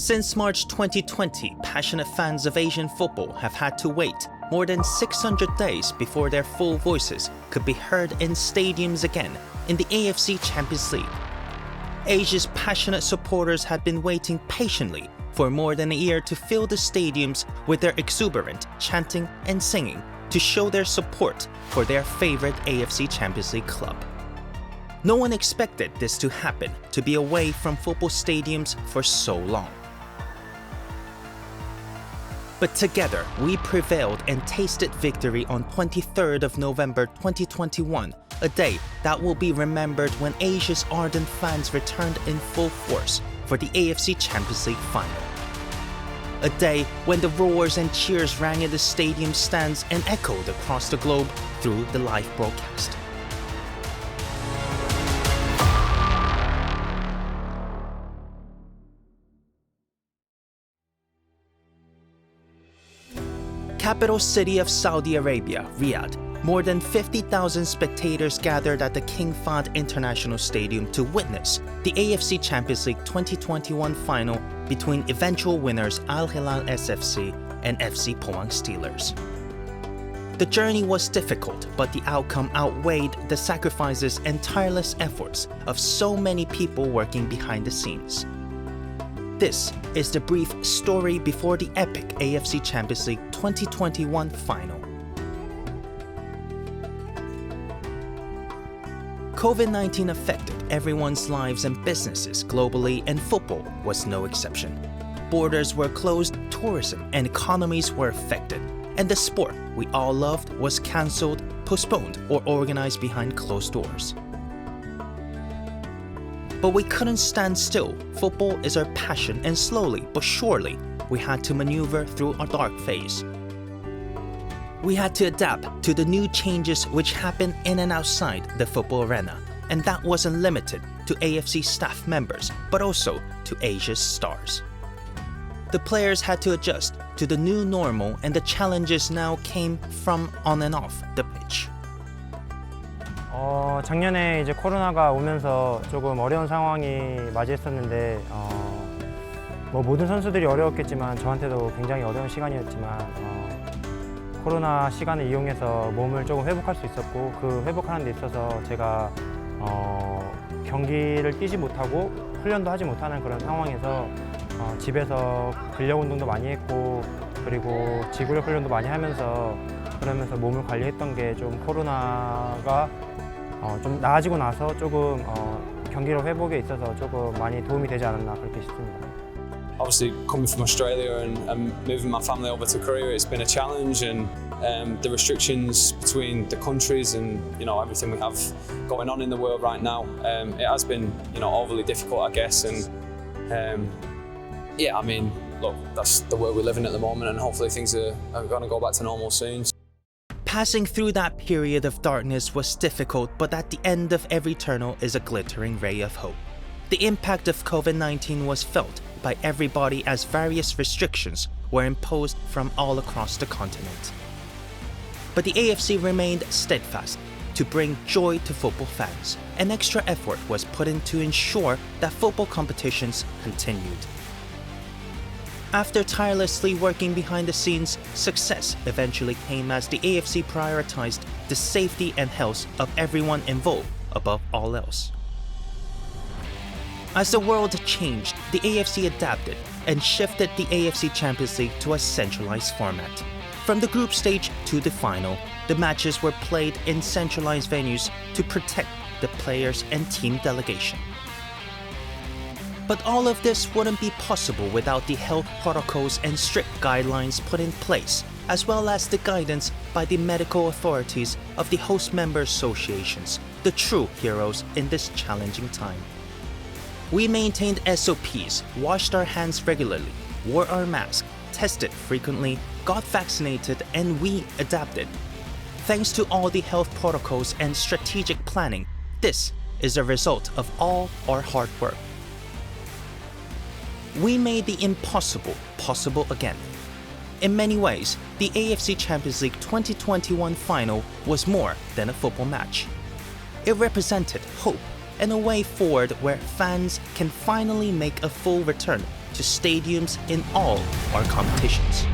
Since March 2020, passionate fans of Asian football have had to wait more than 600 days before their full voices could be heard in stadiums again in the AFC Champions League. Asia's passionate supporters had been waiting patiently for more than a year to fill the stadiums with their exuberant chanting and singing to show their support for their favorite AFC Champions League club. No one expected this to happen, to be away from football stadiums for so long. But together, we prevailed and tasted victory on 23rd of November 2021, a day that will be remembered when Asia's ardent fans returned in full force for the AFC Champions League final. A day when the roars and cheers rang in the stadium stands and echoed across the globe through the live broadcast. Capital city of Saudi Arabia, Riyadh, more than 50,000 spectators gathered at the King Fahd International Stadium to witness the AFC Champions League 2021 final between eventual winners Al Hilal SFC and FC Pohang Steelers. The journey was difficult, but the outcome outweighed the sacrifices and tireless efforts of so many people working behind the scenes. This is the brief story before the epic AFC Champions League 2021 final. COVID-19 affected everyone's lives and businesses globally, and football was no exception. Borders were closed, tourism and economies were affected, and the sport we all loved was cancelled, postponed, or organized behind closed doors. But we couldn't stand still. Football is our passion, and slowly but surely, we had to maneuver through a dark phase. We had to adapt to the new changes which happened in and outside the football arena, and that wasn't limited to AFC staff members, but also to Asia's stars. The players had to adjust to the new normal, and the challenges now came from on and off the pitch. 작년에 이제 코로나가 오면서 조금 어려운 상황이 맞이했었는데 뭐 모든 선수들이 어려웠겠지만 저한테도 굉장히 어려운 시간이었지만 코로나 시간을 이용해서 몸을 조금 회복할 수 있었고, 그 회복하는 데 있어서 제가 경기를 뛰지 못하고 훈련도 하지 못하는 그런 상황에서 집에서 근력 운동도 많이 했고, 그리고 지구력 훈련도 많이 하면서 그러면서 몸을 관리했던 게 좀 코로나가 좀 나아지고 나서 조금 경기력 회복에 있어서 조금 많이 도움이 되지 않았나 그렇게 싶습니다. Obviously, coming from Australia and moving my family over to Korea, it's been a challenge, and the restrictions between the countries and everything we have going on in the world right now, it has been overly difficult, I guess. And yeah, I mean, look, that's the world we live in at the moment, and hopefully things are going to go back to normal soon. Passing through that period of darkness was difficult, but at the end of every tunnel is a glittering ray of hope. The impact of COVID-19 was felt by everybody as various restrictions were imposed from all across the continent. But the AFC remained steadfast to bring joy to football fans. An extra effort was put in to ensure that football competitions continued. After tirelessly working behind the scenes, success eventually came as the AFC prioritized the safety and health of everyone involved above all else. As the world changed, the AFC adapted and shifted the AFC Champions League to a centralized format. From the group stage to the final, the matches were played in centralized venues to protect the players and team delegation. But all of this wouldn't be possible without the health protocols and strict guidelines put in place, as well as the guidance by the medical authorities of the host member associations, the true heroes in this challenging time. We maintained SOPs, washed our hands regularly, wore our masks, tested frequently, got vaccinated, and we adapted. Thanks to all the health protocols and strategic planning, this is a result of all our hard work. We made the impossible possible again. In many ways, the AFC Champions League 2021 final was more than a football match. It represented hope and a way forward where fans can finally make a full return to stadiums in all our competitions.